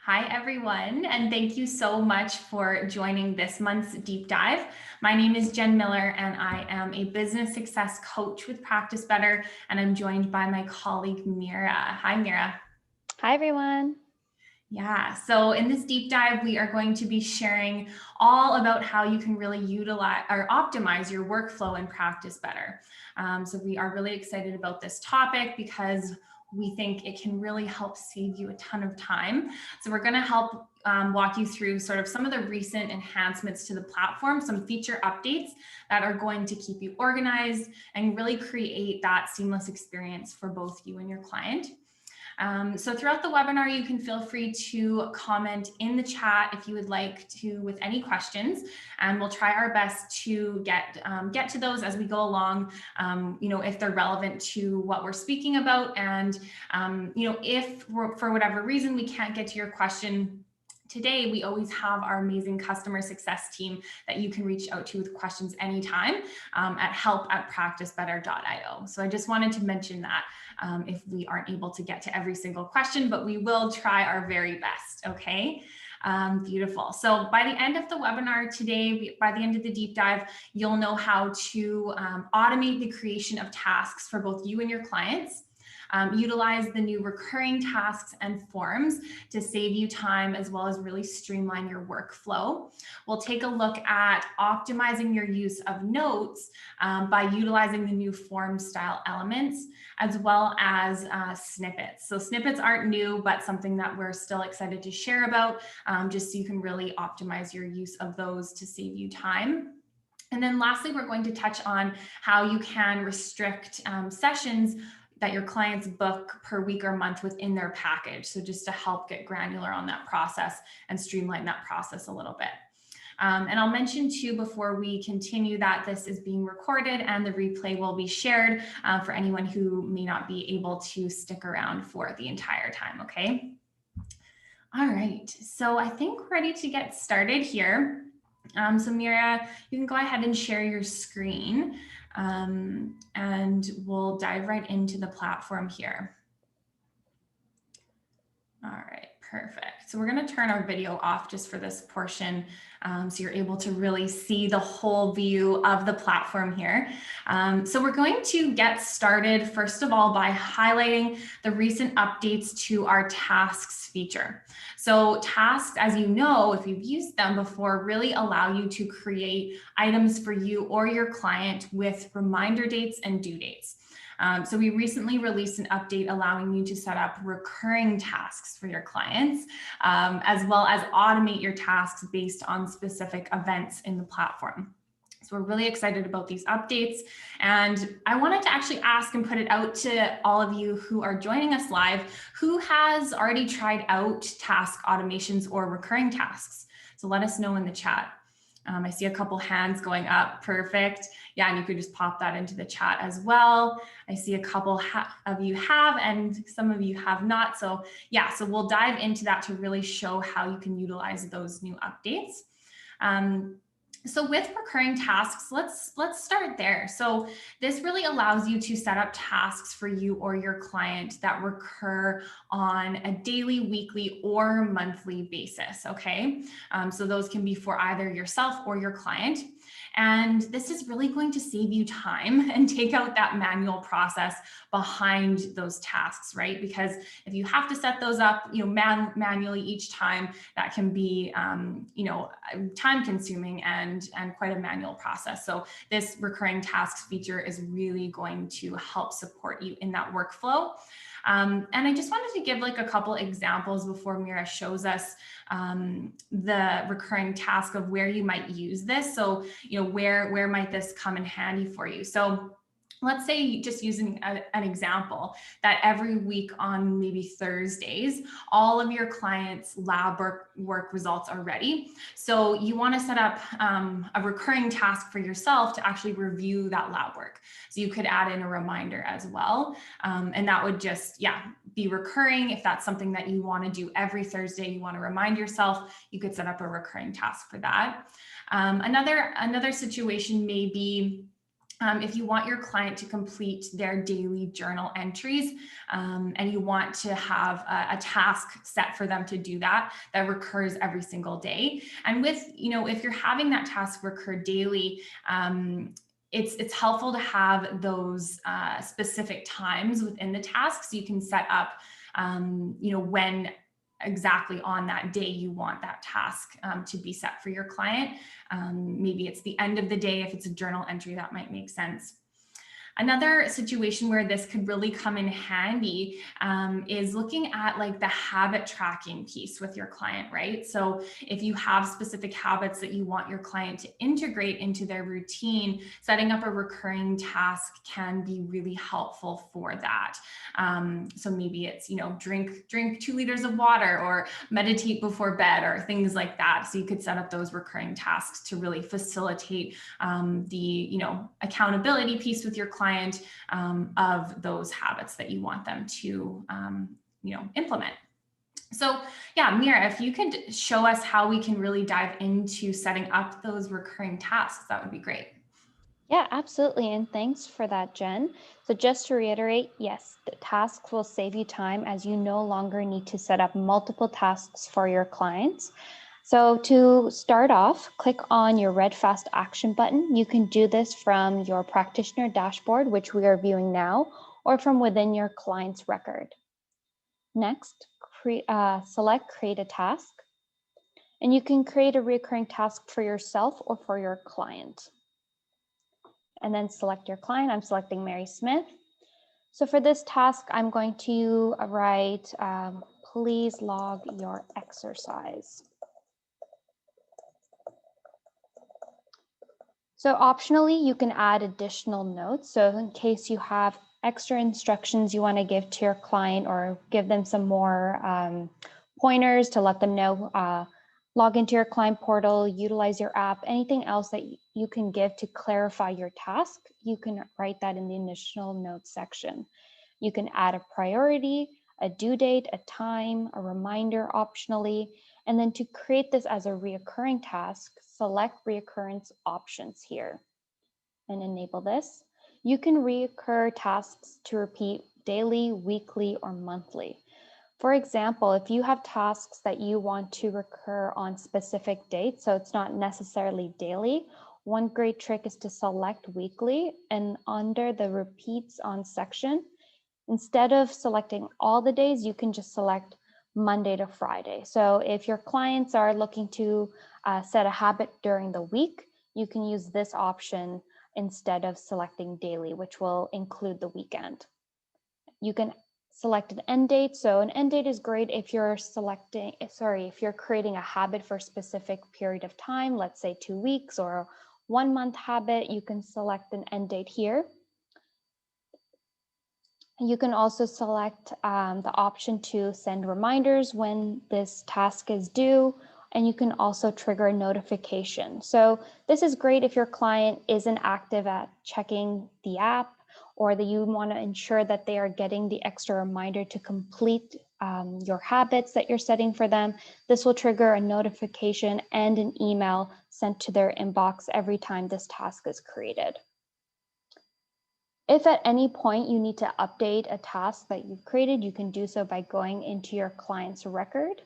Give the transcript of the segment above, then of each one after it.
Hi, everyone, and thank you so much for joining this month's deep dive. My name is Jen Miller, and I am a business success coach with Practice Better, and I'm joined by my colleague, Meerah. Hi, Meerah. Hi, everyone. Yeah, so in this deep dive, we are going to be sharing all about how you can really utilize or optimize your workflow and Practice Better. So we are really excited about this topic because we think it can really help save you a ton of time. So we're going to help walk you through sort of some of the recent enhancements to the platform, some feature updates that are going to keep you organized and really create that seamless experience for both you and your client. So throughout the webinar, you can feel free to comment in the chat if you would like to with any questions, and we'll try our best to get to those as we go along, if they're relevant to what we're speaking about. And, if for whatever reason we can't get to your question today, we always have our amazing customer success team that you can reach out to with questions anytime at help@practicebetter.io. So I just wanted to mention that if we aren't able to get to every single question, but we will try our very best, okay? Beautiful. So by the end of the webinar today, by the end of the deep dive, you'll know how to automate the creation of tasks for both you and your clients. Utilize the new recurring tasks and forms to save you time as well as really streamline your workflow. We'll take a look at optimizing your use of notes by utilizing the new form style elements as well as snippets. So snippets aren't new, but something that we're still excited to share about, just so you can really optimize your use of those to save you time. And then lastly, we're going to touch on how you can restrict sessions that your clients book per week or month within their package. So just to help get granular on that process and streamline that process a little bit. And I'll mention too before we continue that this is being recorded and the replay will be shared for anyone who may not be able to stick around for the entire time, okay? All right, so I think we're ready to get started here. So Meerah, you can go ahead and share your screen. And we'll dive right into the platform here. All right, perfect. So we're going to turn our video off just for this portion so you're able to really see the whole view of the platform here. So we're going to get started, first of all, by highlighting the recent updates to our tasks feature. So tasks, as you know, if you've used them before, really allow you to create items for you or your client with reminder dates and due dates. So we recently released an update allowing you to set up recurring tasks for your clients, as well as automate your tasks based on specific events in the platform. So we're really excited about these updates. And I wanted to actually ask and put it out to all of you who are joining us live, who has already tried out task automations or recurring tasks? So let us know in the chat. I see a couple hands going up. Perfect. Yeah, and you could just pop that into the chat as well. I see a couple of you have, and some of you have not. So yeah, so we'll dive into that to really show how you can utilize those new updates. So with recurring tasks, let's start there. So this really allows you to set up tasks for you or your client that recur on a daily, weekly, or monthly basis, okay? So those can be for either yourself or your client. And this is really going to save you time and take out that manual process behind those tasks, right? Because if you have to set those up, manually each time, that can be, time consuming and quite a manual process. So this recurring tasks feature is really going to help support you in that workflow. And I just wanted to give like a couple examples before Meerah shows us the recurring task of where you might use this. So, where might this come in handy for you? So let's say, just using an example, that every week on maybe Thursdays, all of your clients' lab work results are ready. So you want to set up a recurring task for yourself to actually review that lab work. So you could add in a reminder as well. And that would just, be recurring. If that's something that you want to do every Thursday, you want to remind yourself, you could set up a recurring task for that. Another situation may be If you want your client to complete their daily journal entries and you want to have a task set for them to do that recurs every single day. And with, if you're having that task recur daily, it's helpful to have those specific times within the task so you can set up, when exactly on that day you want that task to be set for your client. Maybe it's the end of the day. If it's a journal entry, that might make sense. Another situation where this could really come in handy is looking at like the habit tracking piece with your client, right? So if you have specific habits that you want your client to integrate into their routine, setting up a recurring task can be really helpful for that. So maybe it's, drink 2 liters of water or meditate before bed or things like that. So you could set up those recurring tasks to really facilitate the, accountability piece with your client of those habits that you want them to, implement. So yeah, Meerah, if you could show us how we can really dive into setting up those recurring tasks, that would be great. Yeah, absolutely. And thanks for that, Jen. So just to reiterate, yes, the tasks will save you time as you no longer need to set up multiple tasks for your clients. So to start off, click on your red fast action button. You can do this from your practitioner dashboard, which we are viewing now, or from within your client's record. Next, select create a task, and you can create a recurring task for yourself or for your client. And then select your client. I'm selecting Mary Smith. So for this task, I'm going to write, please log your exercise. So optionally, you can add additional notes. So in case you have extra instructions you want to give to your client or give them some more pointers to let them know, log into your client portal, utilize your app, anything else that you can give to clarify your task, you can write that in the initial notes section. You can add a priority, a due date, a time, a reminder optionally, and then to create this as a reoccurring task, select reoccurrence options here and enable this. You can reoccur tasks to repeat daily, weekly, or monthly. For example, if you have tasks that you want to recur on specific dates, so it's not necessarily daily, one great trick is to select weekly, and under the repeats on section, instead of selecting all the days, you can just select Monday to Friday. So if your clients are looking to set a habit during the week, you can use this option instead of selecting daily, which will include the weekend. You can select an end date. So an end date is great if you're if you're creating a habit for a specific period of time, let's say 2 weeks or a 1 month habit, you can select an end date here. You can also select the option to send reminders when this task is due, and you can also trigger a notification. So this is great if your client isn't active at checking the app, or that you want to ensure that they are getting the extra reminder to complete your habits that you're setting for them. This will trigger a notification and an email sent to their inbox every time this task is created. If at any point you need to update a task that you've created, you can do so by going into your client's record.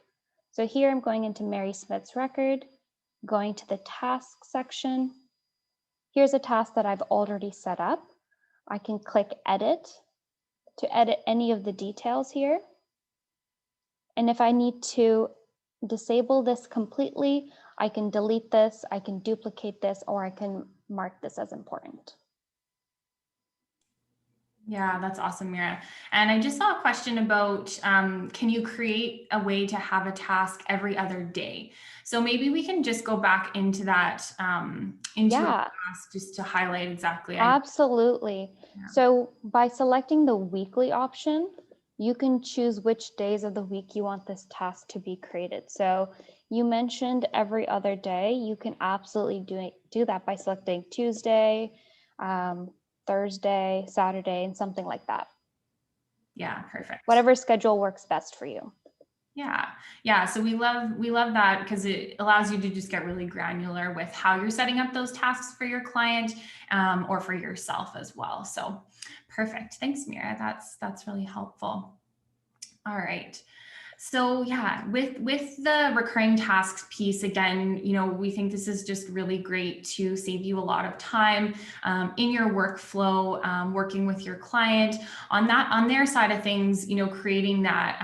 So here I'm going into Mary Smith's record, going to the task section. Here's a task that I've already set up. I can click edit to edit any of the details here. And if I need to disable this completely, I can delete this, I can duplicate this, or I can mark this as important. Yeah, that's awesome, Meerah. And I just saw a question about, can you create a way to have a task every other day? So maybe we can just go back into that, into a task just to highlight exactly. Absolutely. Yeah. So by selecting the weekly option, you can choose which days of the week you want this task to be created. So you mentioned every other day. You can absolutely do that by selecting Tuesday, Thursday, Saturday, and something like that. Yeah, perfect. Whatever schedule works best for you. Yeah. So we love that because it allows you to just get really granular with how you're setting up those tasks for your client, or for yourself as well. So perfect. Thanks, Meerah. That's really helpful. All right. So yeah, with the recurring tasks piece, again, we think this is just really great to save you a lot of time in your workflow, working with your client on their side of things, creating that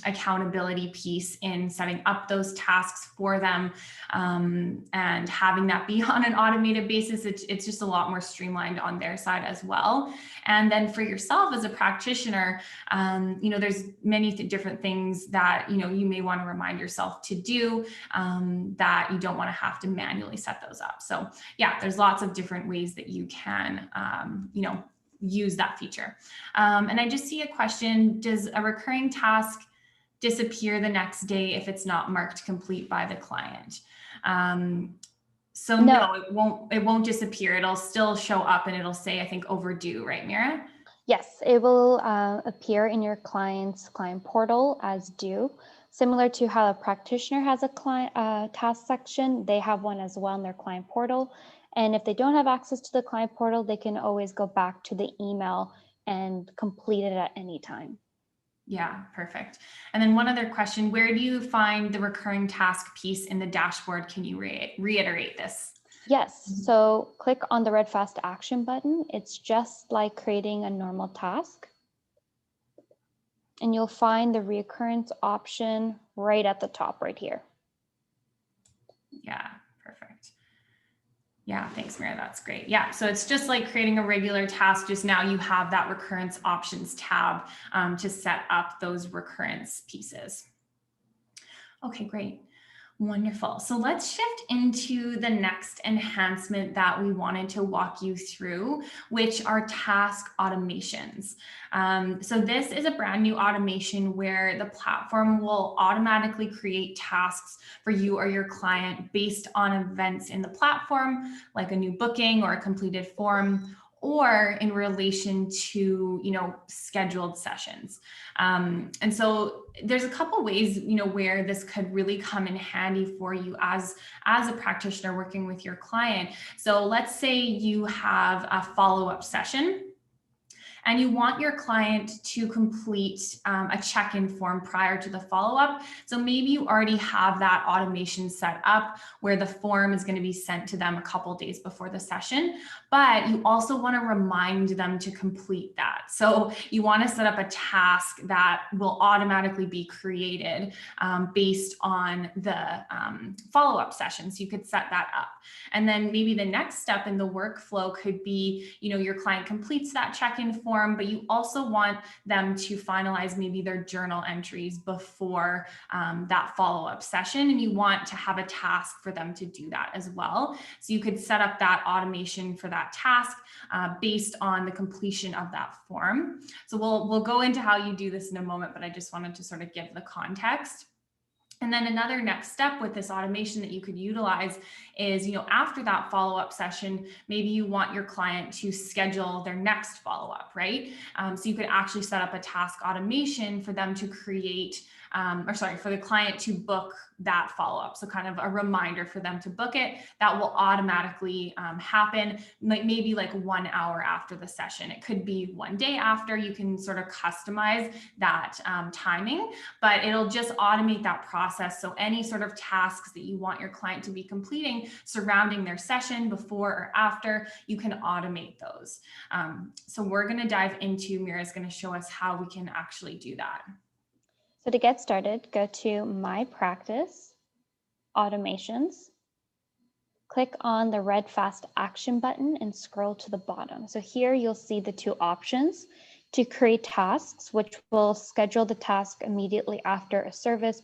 accountability piece in setting up those tasks for them, and having that be on an automated basis. It's just a lot more streamlined on their side as well. And then for yourself as a practitioner, there's many different things that, you may want to remind yourself to do, that you don't want to have to manually set those up. So yeah, there's lots of different ways that you can, use that feature. And I just see a question: does a recurring task disappear the next day if it's not marked complete by the client? So no, it won't disappear. It'll still show up and it'll say, I think, overdue, right, Meerah? Yes, it will appear in your client portal as due. Similar to how a practitioner has a client task section, they have one as well in their client portal. And if they don't have access to the client portal, they can always go back to the email and complete it at any time. Yeah, perfect. And then one other question: where do you find the recurring task piece in the dashboard? Can you reiterate this? Yes, so click on the red fast action button. It's just like creating a normal task. And you'll find the reoccurrence option right at the top right here. Yeah, perfect. Yeah, thanks, Meerah. That's great. Yeah, so it's just like creating a regular task, just now you have that recurrence options tab to set up those recurrence pieces. Okay, great. Wonderful. So let's shift into the next enhancement that we wanted to walk you through, which are task automations. So this is a brand new automation where the platform will automatically create tasks for you or your client based on events in the platform, like a new booking or a completed form, or in relation to, scheduled sessions. And so there's a couple ways, where this could really come in handy for you as a practitioner working with your client. So let's say you have a follow-up session and you want your client to complete a check-in form prior to the follow-up. So maybe you already have that automation set up where the form is going to be sent to them a couple days before the session, but you also want to remind them to complete that. So you want to set up a task that will automatically be created based on the follow-up session. So you could set that up. And then maybe the next step in the workflow could be, your client completes that check-in form, but you also want them to finalize maybe their journal entries before that follow-up session. And you want to have a task for them to do that as well. So you could set up that automation for that task based on the completion of that form. So we'll go into how you do this in a moment, but I just wanted to sort of give the context. And then another next step with this automation that you could utilize is, after that follow-up session, maybe you want your client to schedule their next follow-up, right? So you could actually set up a task automation for them to create, for the client to book that follow-up. So kind of a reminder for them to book it that will automatically happen, maybe like 1 hour after the session. It could be 1 day after. You can sort of customize that timing, but it'll just automate that process. So any sort of tasks that you want your client to be completing surrounding their session before or after, you can automate those. So we're going to dive into, Meerah is going to show us how we can actually do that. So to get started, go to My Practice, Automations, click on the red fast action button and scroll to the bottom. So here you'll see the two options to create tasks, which will schedule the task immediately after a service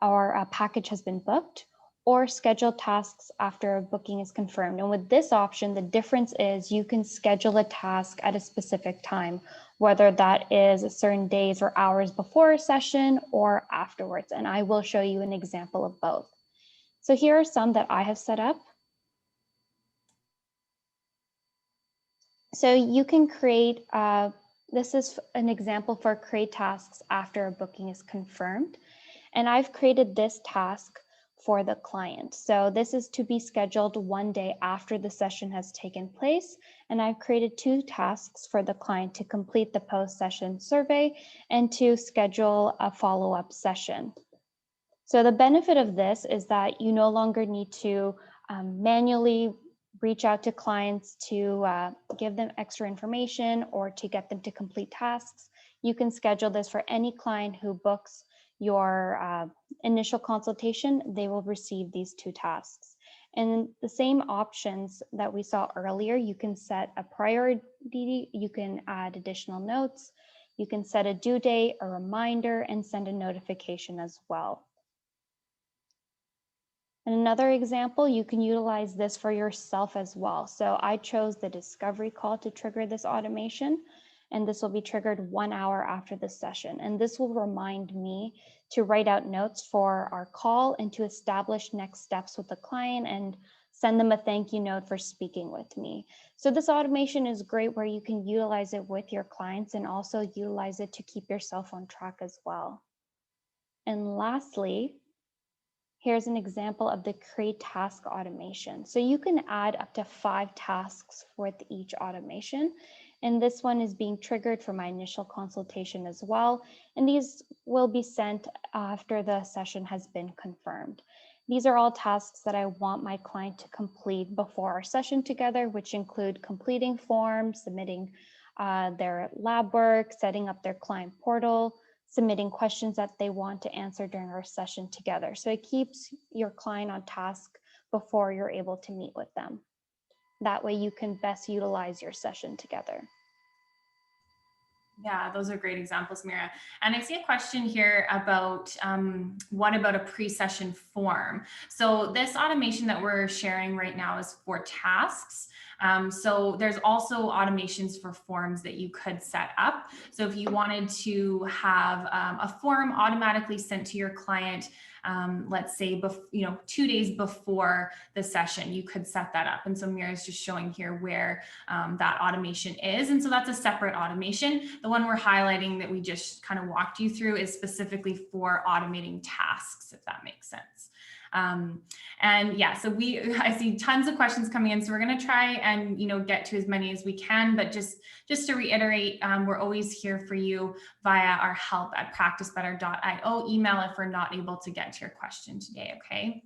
or a package has been booked, or schedule tasks after a booking is confirmed. And with this option, the difference is you can schedule a task at a specific time, whether that is certain days or hours before a session or afterwards. And I will show you an example of both. So here are some that I have set up. So you can create This is an example for create tasks after a booking is confirmed. And I've created this task for the client. So this is to be scheduled one day after the session has taken place. And I've created 2 tasks for the client to complete the post-session survey and to schedule a follow-up session. So the benefit of this is that you no longer need to manually reach out to clients to give them extra information or to get them to complete tasks. You can schedule this for any client who books your initial consultation. They will receive these 2 tasks. And the same options that we saw earlier, you can set a priority, you can add additional notes, you can set a due date, a reminder, and send a notification as well. And another example, you can utilize this for yourself as well. So I chose the discovery call to trigger this automation, and this will be triggered 1 hour after the session. And this will remind me to write out notes for our call and to establish next steps with the client and send them a thank you note for speaking with me. So this automation is great where you can utilize it with your clients and also utilize it to keep yourself on track as well. And lastly, here's an example of the create task automation. So you can add up to 5 tasks with each automation. And this one is being triggered for my initial consultation as well. And these will be sent after the session has been confirmed. These are all tasks that I want my client to complete before our session together, which include completing forms, submitting their lab work, setting up their client portal, submitting questions that they want to answer during our session together. So it keeps your client on task before you're able to meet with them. That way you can best utilize your session together. Yeah, those are great examples, Meerah. And I see a question here about what about a pre-session form? So this automation that we're sharing right now is for tasks. So there's also automations for forms that you could set up. So if you wanted to have a form automatically sent to your client, let's say, 2 days before the session, you could set that up. And so Meerah is just showing here where that automation is. And so that's a separate automation. The one we're highlighting that we just kind of walked you through is specifically for automating tasks, if that makes sense. And yeah, so I see tons of questions coming in, so we're going to try and get to as many as we can. But just to reiterate, we're always here for you via our help@practicebetter.io email if we're not able to get to your question today. Okay.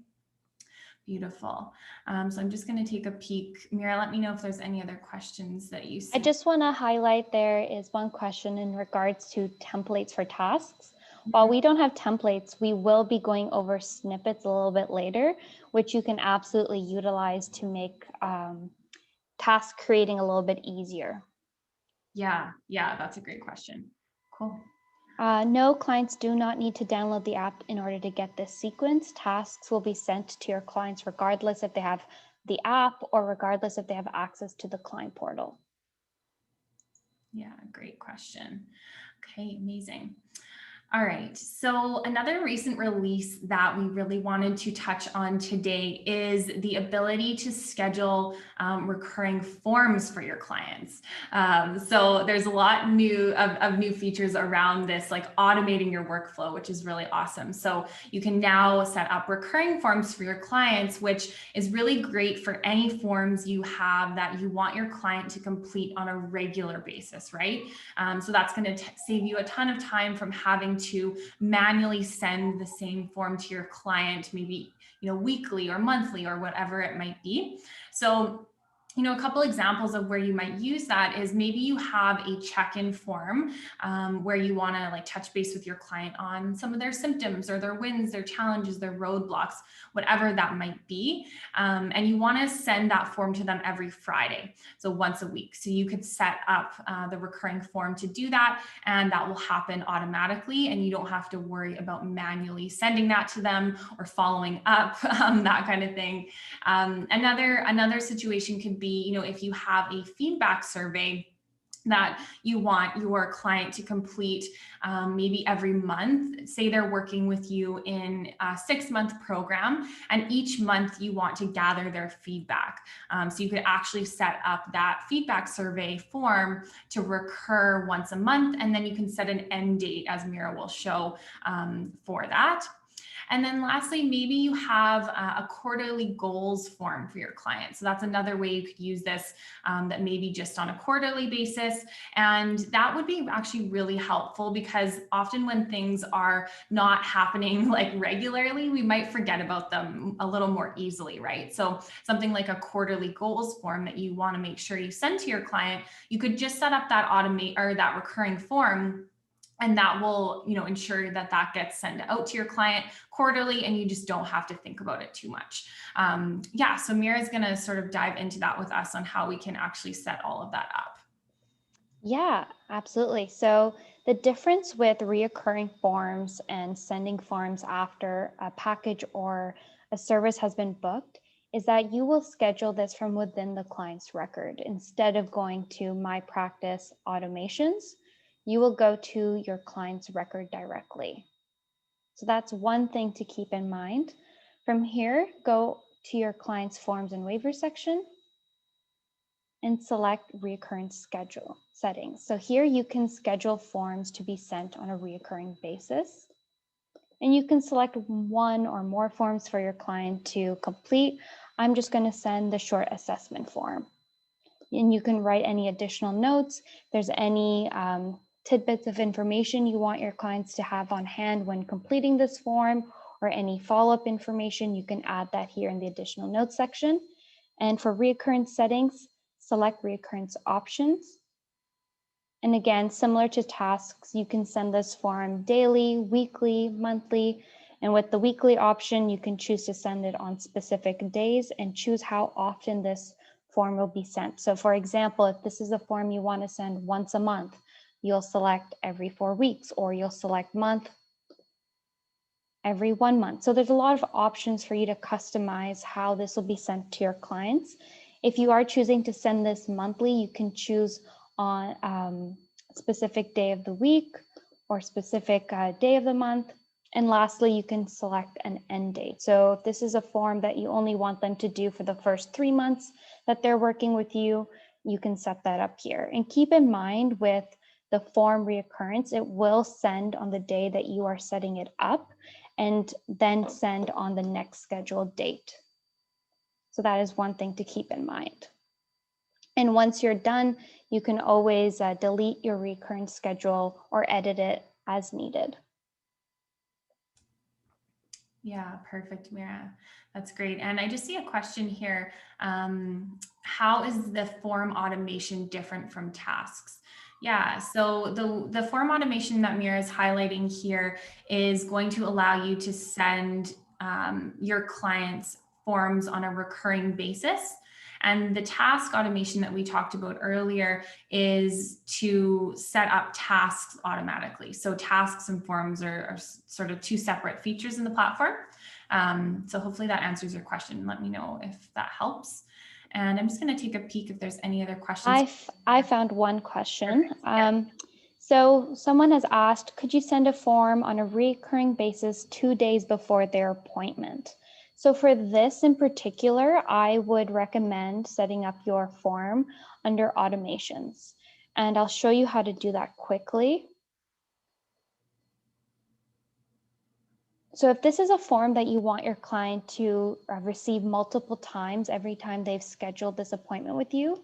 Beautiful. So I'm just going to take a peek. Meerah, let me know if there's any other questions that you see. I just want to highlight there is one question in regards to templates for tasks. While we don't have templates, we will be going over snippets a little bit later, which you can absolutely utilize to make task creating a little bit easier. Yeah, that's a great question. Cool. No, clients do not need to download the app in order to get this sequence. Tasks will be sent to your clients regardless if they have the app or regardless if they have access to the client portal. Yeah, great question. Okay, amazing. All right, so another recent release that we really wanted to touch on today is the ability to schedule recurring forms for your clients. So there's a lot of new features around this, like automating your workflow, which is really awesome. So you can now set up recurring forms for your clients, which is really great for any forms you have that you want your client to complete on a regular basis, right? So that's going to save you a ton of time from having to manually send the same form to your client, maybe weekly or monthly or whatever it might be. So a couple examples of where you might use that is maybe you have a check-in form where you want to touch base with your client on some of their symptoms or their wins, their challenges, their roadblocks, whatever that might be. And you want to send that form to them every Friday, so once a week. So you could set up the recurring form to do that, and that will happen automatically, and you don't have to worry about manually sending that to them or following up, that kind of thing. Another situation could be, if you have a feedback survey that you want your client to complete maybe every month. Say they're working with you in a 6-month program, and each month you want to gather their feedback. So you could actually set up that feedback survey form to recur once a month, and then you can set an end date, as Meerah will show, for that. And then lastly, maybe you have a quarterly goals form for your clients. So that's another way you could use this, that maybe just on a quarterly basis. And that would be actually really helpful, because often when things are not happening like regularly, we might forget about them a little more easily, right? So something like a quarterly goals form that you want to make sure you send to your client, you could just set up that that recurring form, and that will, ensure that that gets sent out to your client quarterly, and you just don't have to think about it too much. Yeah, so Meerah is going to sort of dive into that with us on how we can actually set all of that up. Yeah, absolutely. So the difference with reoccurring forms and sending forms after a package or a service has been booked is that you will schedule this from within the client's record. Instead of going to My Practice Automations, you will go to your client's record directly. So that's one thing to keep in mind. From here, go to your client's forms and waiver section and select Reoccurring Schedule settings. So here you can schedule forms to be sent on a reoccurring basis. And you can select one or more forms for your client to complete. I'm just going to send the short assessment form. And you can write any additional notes. If there's any tidbits of information you want your clients to have on hand when completing this form, or any follow-up information, you can add that here in the additional notes section. And for reoccurrence settings, select reoccurrence options. And again, similar to tasks, you can send this form daily, weekly, monthly. And with the weekly option, you can choose to send it on specific days and choose how often this form will be sent. So for example, if this is a form you want to send once a month, you'll select every 4 weeks, or you'll select month every 1 month. So there's a lot of options for you to customize how this will be sent to your clients. If you are choosing to send this monthly, you can choose on specific day of the week or specific day of the month. And lastly, you can select an end date. So if this is a form that you only want them to do for the first 3 months that they're working with you, you can set that up here. And keep in mind with the form reoccurrence, it will send on the day that you are setting it up, and then send on the next scheduled date. So that is one thing to keep in mind. And once you're done, you can always delete your recurrent schedule or edit it as needed. Yeah, perfect, Meerah. That's great. And I just see a question here. How is the form automation different from tasks? Yeah, so the form automation that Meerah is highlighting here is going to allow you to send your clients forms on a recurring basis. And the task automation that we talked about earlier is to set up tasks automatically. So tasks and forms are sort of 2 separate features in the platform. So hopefully that answers your question. Let me know if that helps. And I'm just going to take a peek if there's any other questions. I found one question. So someone has asked, could you send a form on a recurring basis 2 days before their appointment? So for this in particular, I would recommend setting up your form under automations. And I'll show you how to do that quickly. So if this is a form that you want your client to receive multiple times every time they've scheduled this appointment with you,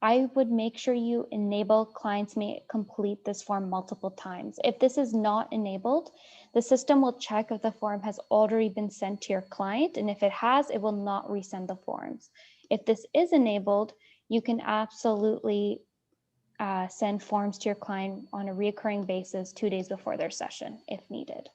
I would make sure you enable clients may complete this form multiple times. If this is not enabled, the system will check if the form has already been sent to your client, and if it has, it will not resend the forms. If this is enabled, you can absolutely send forms to your client on a recurring basis 2 days before their session if needed.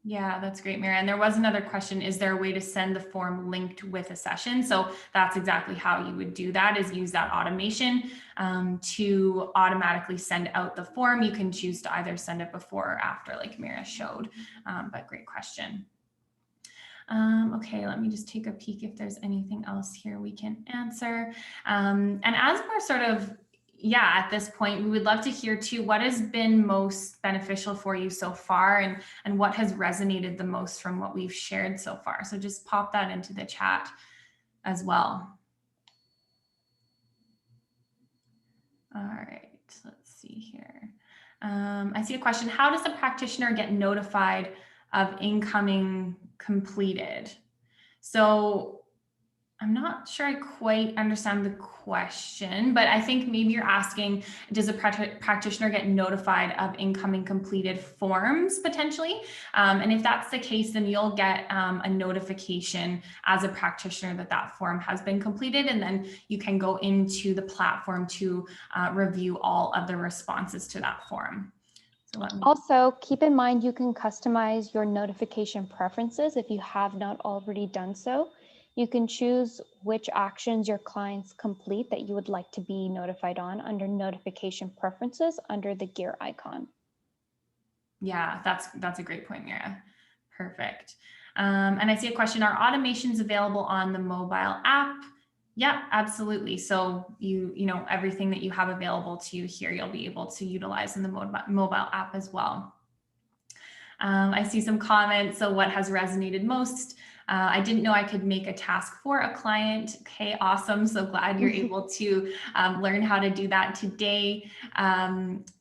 Yeah, that's great, Meerah. And there was another question, is there a way to send the form linked with a session? So that's exactly how you would do that, is use that automation to automatically send out the form. You can choose to either send it before or after, like Meerah showed, but great question. Okay, let me just take a peek if there's anything else here we can answer. And as we're sort of yeah, at this point, we would love to hear too, what has been most beneficial for you so far, and what has resonated the most from what we've shared so far. So just pop that into the chat as well. All right, let's see here. I see a question. How does a practitioner get notified of incoming completed? So I'm not sure I quite understand the question, but I think maybe you're asking, does a practitioner get notified of incoming completed forms potentially? And if that's the case, then you'll get a notification as a practitioner that that form has been completed, and then you can go into the platform to review all of the responses to that form. So also, keep in mind you can customize your notification preferences if you have not already done so. You can choose which actions your clients complete that you would like to be notified on under notification preferences under the gear icon. Yeah, that's a great point, Meerah. Perfect. And I see a question, are automations available on the mobile app? Yeah, absolutely. So you know, everything that you have available to you here, you'll be able to utilize in the mobile app as well. I see some comments. So what has resonated most? I didn't know I could make a task for a client. Okay, awesome. So glad you're able to learn how to do that today.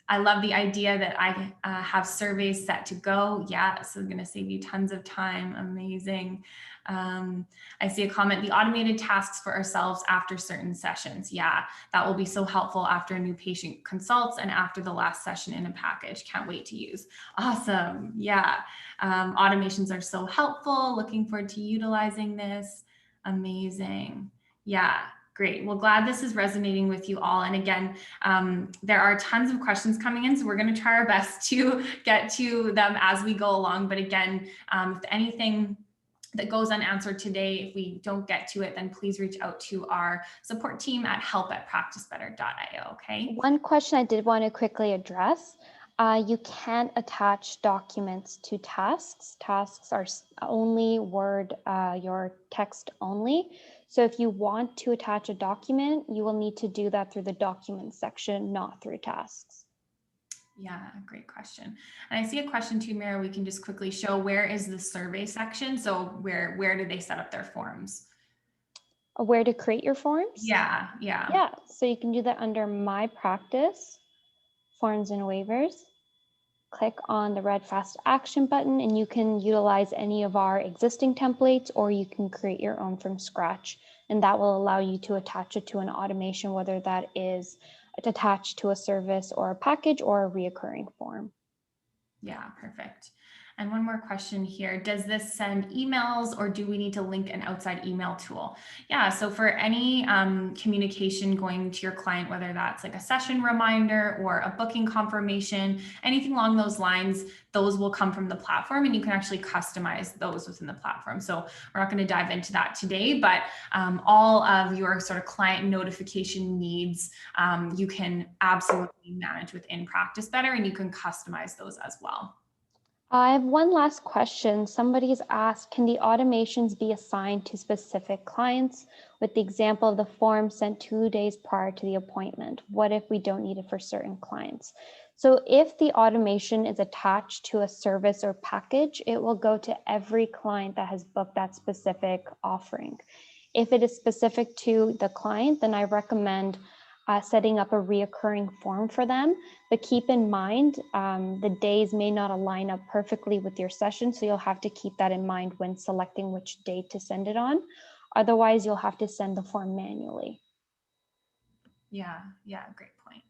I love the idea that I have surveys set to go. Yeah, so I'm going to save you tons of time. Amazing. I see a comment, the automated tasks for ourselves after certain sessions. Yeah, that will be so helpful after a new patient consults and after the last session in a package. Can't wait to use. Awesome. Yeah. Automations are so helpful. Looking forward to utilizing this. Amazing. Yeah. Great. Well, glad this is resonating with you all. And again, there are tons of questions coming in, so we're going to try our best to get to them as we go along. But again, if anything that goes unanswered today, if we don't get to it, then please reach out to our support team at help@practicebetter.io. Okay. One question I did want to quickly address. You can't attach documents to tasks. Tasks are only Word, your text only. So if you want to attach a document, you will need to do that through the documents section, not through tasks. Yeah, great question. And I see a question too, Meerah, we can just quickly show, where is the survey section? So where do they set up their forms? Where to create your forms? Yeah. Yeah, so you can do that under My Practice, Forms and Waivers. Click on the red Fast Action button and you can utilize any of our existing templates, or you can create your own from scratch. And that will allow you to attach it to an automation, whether that is attached to a service or a package or a reoccurring form. Yeah, perfect. And one more question here. Does this send emails, or do we need to link an outside email tool? Yeah, so for any communication going to your client, whether that's like a session reminder or a booking confirmation, anything along those lines, those will come from the platform, and you can actually customize those within the platform. So we're not going to dive into that today, but all of your sort of client notification needs, you can absolutely manage within Practice Better, and you can customize those as well. I have one last question. Somebody's asked, can the automations be assigned to specific clients? With the example of the form sent 2 days prior to the appointment, what if we don't need it for certain clients? So if the automation is attached to a service or package, it will go to every client that has booked that specific offering. If it is specific to the client, then I recommend setting up a reoccurring form for them. But keep in mind, the days may not align up perfectly with your session, so you'll have to keep that in mind when selecting which date to send it on. Otherwise, you'll have to send the form manually. Yeah, great point.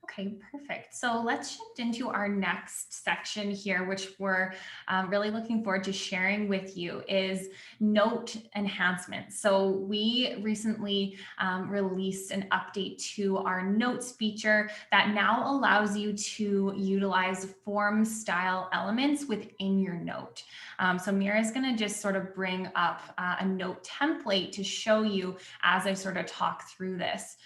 Okay, perfect. So let's shift into our next section here, which we're really looking forward to sharing with you, is note enhancement. So we recently released an update to our notes feature that now allows you to utilize form style elements within your note. So Meerah is going to just sort of bring up a note template to show you as I sort of talk through this.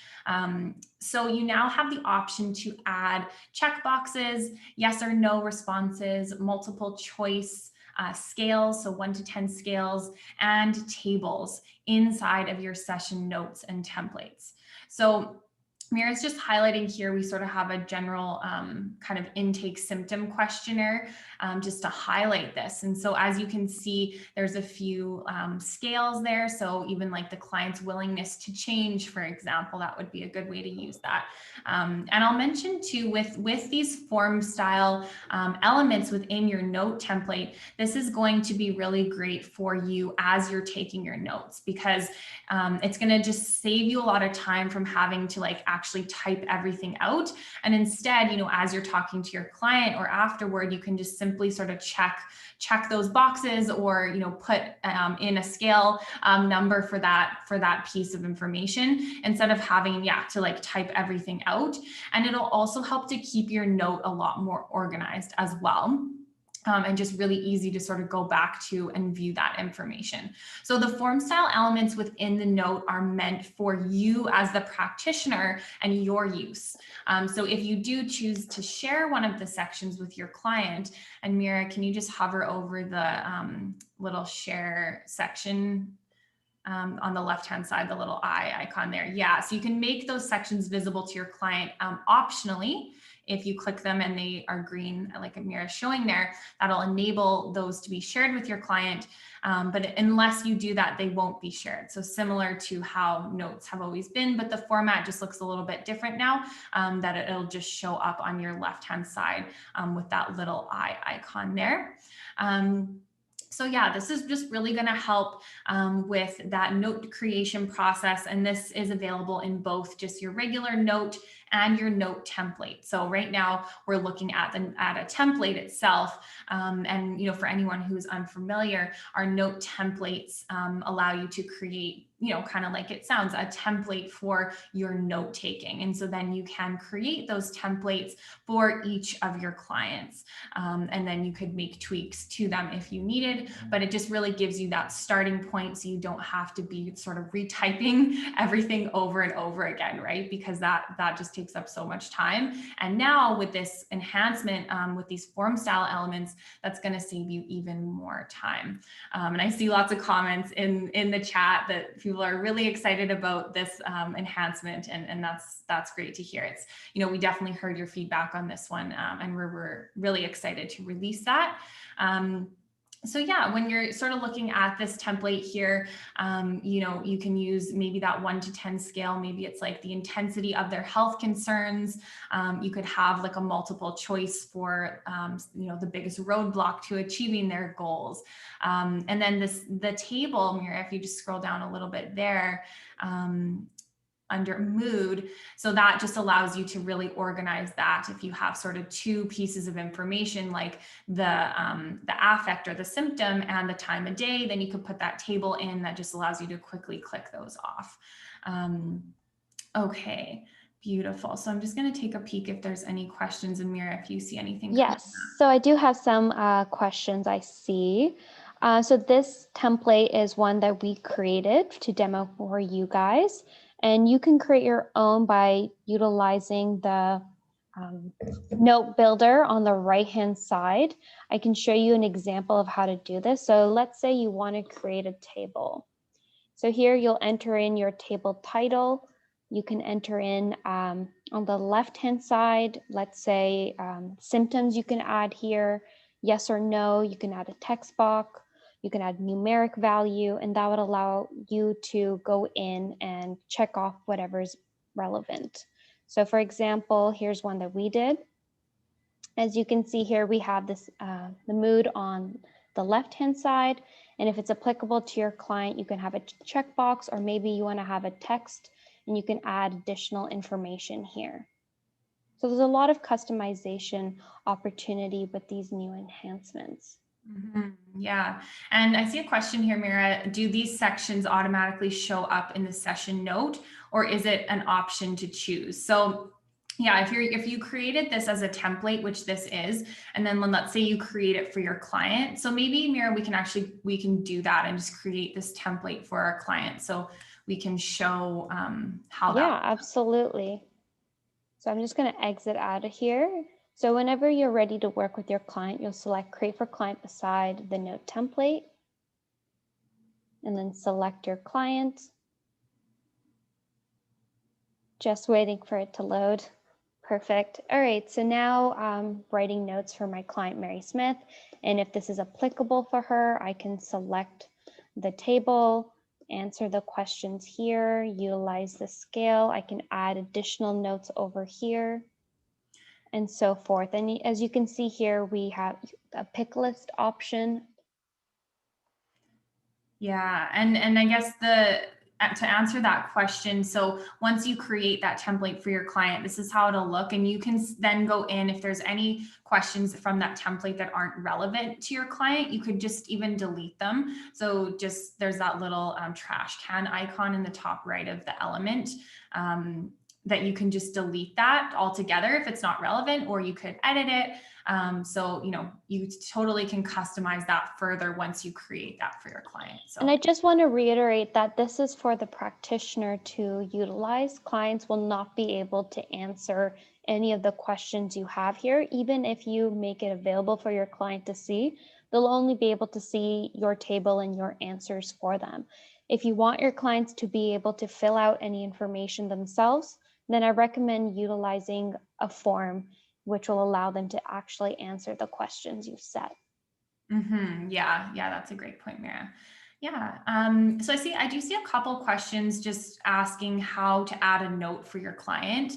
So you now have the option to add checkboxes, yes or no responses, multiple choice scales, so 1 to 10 scales, and tables inside of your session notes and templates. So Meerah's just highlighting here, we sort of have a general kind of intake symptom questionnaire just to highlight this. And so as you can see, there's a few scales there. So even like the client's willingness to change, for example, that would be a good way to use that. And I'll mention too, with these form style elements within your note template, this is going to be really great for you as you're taking your notes, because it's going to just save you a lot of time from having to like actually type everything out. And instead, you know, as you're talking to your client or afterward, you can just simply sort of check those boxes, or, you know, put in a scale number for that piece of information, instead of having, to like type everything out. And it'll also help to keep your note a lot more organized as well. And just really easy to sort of go back to and view that information. So the form style elements within the note are meant for you as the practitioner and your use. So if you do choose to share one of the sections with your client, and Meerah, can you just hover over the little share section on the left-hand side, the little eye icon there? Yeah, so you can make those sections visible to your client optionally. If you click them and they are green, like Meerah is showing there, that'll enable those to be shared with your client. But unless you do that, they won't be shared. So similar to how notes have always been, but the format just looks a little bit different now, that it'll just show up on your left-hand side with that little eye icon there. So yeah, this is just really going to help with that note creation process. And this is available in both just your regular note and your note template. So right now we're looking at a template itself. And, you know, for anyone who's unfamiliar, our note templates allow you to create, you know, kind of like it sounds, a template for your note taking. And so then you can create those templates for each of your clients. And then you could make tweaks to them if you needed, but it just really gives you that starting point, so you don't have to be sort of retyping everything over and over again, right? Because that just takes up so much time. And now with this enhancement, with these form style elements, that's going to save you even more time. And I see lots of comments in the chat that people are really excited about this enhancement, and that's great to hear. It's, you know, we definitely heard your feedback on this one, and we're really excited to release that. So yeah, when you're sort of looking at this template here, you know, you can use maybe that 1 to 10 scale. Maybe it's like the intensity of their health concerns. You could have like a multiple choice for, you know, the biggest roadblock to achieving their goals. And then the table, Meerah, if you just scroll down a little bit there, under mood. So that just allows you to really organize that. If you have sort of two pieces of information, like the affect or the symptom and the time of day, then you could put that table in. That just allows you to quickly click those off. Okay, beautiful. So I'm just going to take a peek if there's any questions, and Meerah, if you see anything. Yes, so I do have some questions I see. So this template is one that we created to demo for you guys. And you can create your own by utilizing the note builder on the right-hand side. I can show you an example of how to do this. So let's say you want to create a table. So here you'll enter in your table title. You can enter in on the left-hand side, let's say symptoms you can add here, yes or no, you can add a text box. You can add numeric value, and that would allow you to go in and check off whatever's relevant. So for example, here's one that we did. As you can see here, we have this the mood on the left-hand side. And if it's applicable to your client, you can have a checkbox, or maybe you want to have a text and you can add additional information here. So there's a lot of customization opportunity with these new enhancements. Yeah, and I see a question here, Meerah. Do these sections automatically show up in the session note, or is it an option to choose? So yeah, if you created this as a template, which this is, and then let's say you create it for your client. So maybe, Meerah, we can do that and just create this template for our client, so we can show how that. Yeah, absolutely. So I'm just going to exit out of here. So whenever you're ready to work with your client, you'll select Create for Client beside the note template, and then select your client. Just waiting for it to load. Perfect. All right, so now I'm writing notes for my client, Mary Smith. And if this is applicable for her, I can select the table, answer the questions here, utilize the scale. I can add additional notes over here and so forth. And as you can see here, we have a pick list option. Yeah, and I guess to answer that question, so once you create that template for your client, this is how it'll look, and you can then go in if there's any questions from that template that aren't relevant to your client, you could just even delete them. So just there's that little trash can icon in the top right of the element. That you can just delete that altogether if it's not relevant, or you could edit it. So, you totally can customize that further once you create that for your client. So. And I just want to reiterate that this is for the practitioner to utilize. Clients will not be able to answer any of the questions you have here. Even if you make it available for your client to see, they'll only be able to see your table and your answers for them. If you want your clients to be able to fill out any information themselves, then I recommend utilizing a form which will allow them to actually answer the questions you've set. Yeah, that's a great point, Meerah. Yeah. So I do see a couple questions just asking how to add a note for your client,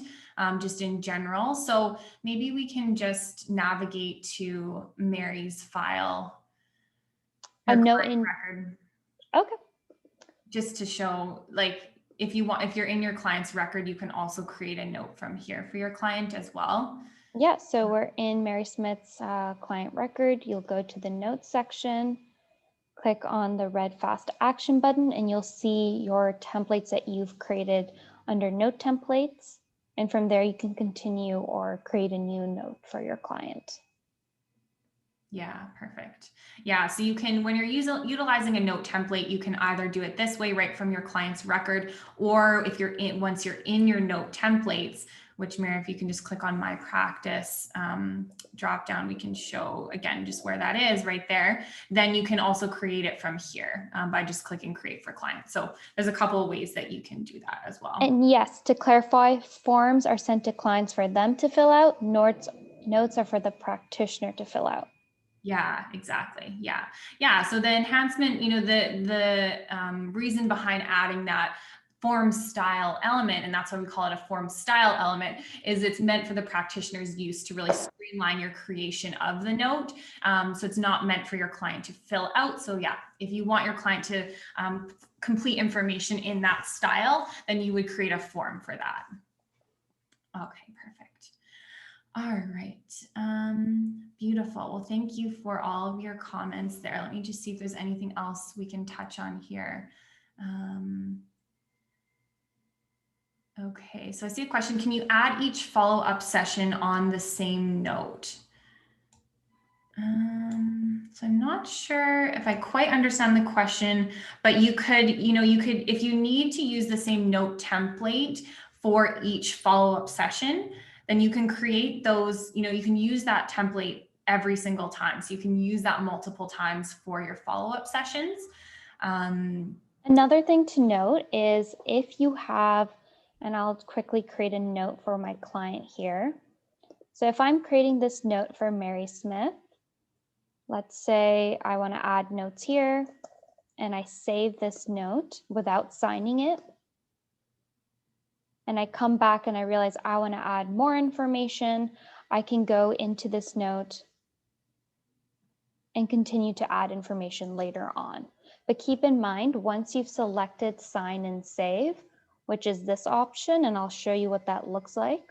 just in general. So maybe we can just navigate to Mary's file, A her note client in, record, okay. just to show, like, if you're in your client's record, you can also create a note from here for your client as well. Yeah, so we're in Mary Smith's client record. You'll go to the notes section, click on the red fast action button, and you'll see your templates that you've created under note templates. And from there, you can continue or create a new note for your client. Yeah, perfect. Yeah, so you can, when you're utilizing a note template, you can either do it this way right from your client's record, or if once you're in your note templates, which Meerah, if you can just click on my practice drop down, we can show again just where that is right there. Then you can also create it from here by just clicking create for client. So there's a couple of ways that you can do that as well. And yes, to clarify, forms are sent to clients for them to fill out. Notes are for the practitioner to fill out. Yeah, exactly. Yeah. So the enhancement, the reason behind adding that form style element, and that's why we call it a form style element, is it's meant for the practitioner's use to really streamline your creation of the note. So it's not meant for your client to fill out. So yeah, if you want your client to complete information in that style, then you would create a form for that. Okay, perfect. All right. Beautiful. Well, thank you for all of your comments there. Let me just see if there's anything else we can touch on here. Okay, so I see a question. Can you add each follow-up session on the same note? So I'm not sure if I quite understand the question, but you could, if you need to use the same note template for each follow-up session, then you can create those, you can use that template every single time. So you can use that multiple times for your follow-up sessions. Another thing to note is if you have, and I'll quickly create a note for my client here. So if I'm creating this note for Mary Smith, let's say I want to add notes here, and I save this note without signing it. And I come back and I realize I want to add more information. I can go into this note and continue to add information later on. But keep in mind, once you've selected sign and save, which is this option, and I'll show you what that looks like.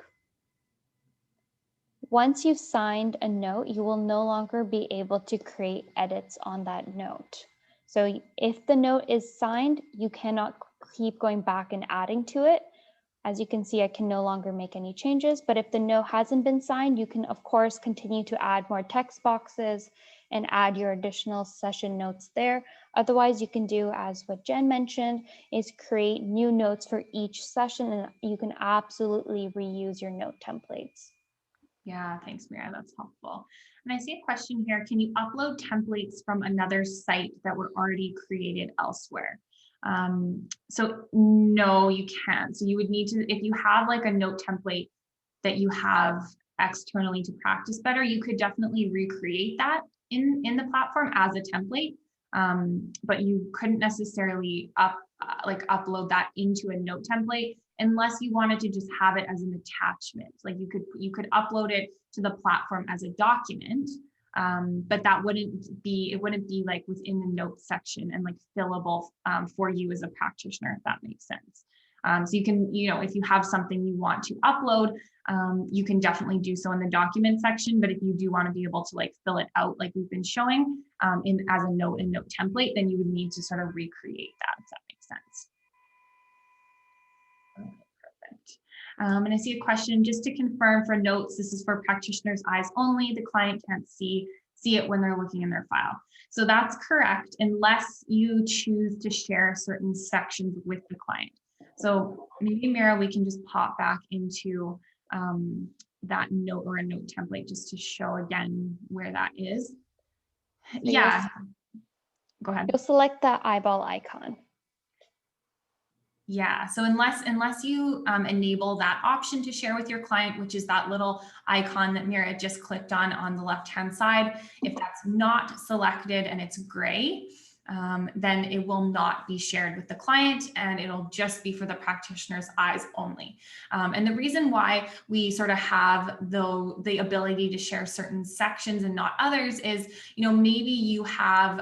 Once you've signed a note, you will no longer be able to create edits on that note. So if the note is signed, you cannot keep going back and adding to it. As you can see, I can no longer make any changes, but if the note hasn't been signed, you can of course continue to add more text boxes and add your additional session notes there. Otherwise, you can do as what Jen mentioned, is create new notes for each session, and you can absolutely reuse your note templates. Yeah, thanks, Meerah. That's helpful. And I see a question here. Can you upload templates from another site that were already created elsewhere? So no, you can't. So you would need to, if you have like a note template that you have externally to practice better, you could definitely recreate that in the platform as a template. But you couldn't necessarily upload that into a note template unless you wanted to just have it as an attachment. Like you could upload it to the platform as a document, but that wouldn't be like within the notes section and like fillable for you as a practitioner, if that makes sense. So you can, if you have something you want to upload, you can definitely do so in the document section. But if you do want to be able to like fill it out like we've been showing as a note and note template, then you would need to sort of recreate that, if that makes sense. Okay, perfect. And I see a question, just to confirm for notes, this is for practitioners' eyes only. The client can't see it when they're looking in their file. So that's correct, unless you choose to share certain sections with the client. So maybe, Meerah, we can just pop back into that note or a note template just to show again where that is. So yeah, go ahead. You'll select the eyeball icon. Yeah, so unless you enable that option to share with your client, which is that little icon that Meerah just clicked on the left-hand side, if that's not selected and it's gray, then it will not be shared with the client and it'll just be for the practitioner's eyes only. And the reason why we sort of have the ability to share certain sections and not others is, maybe you have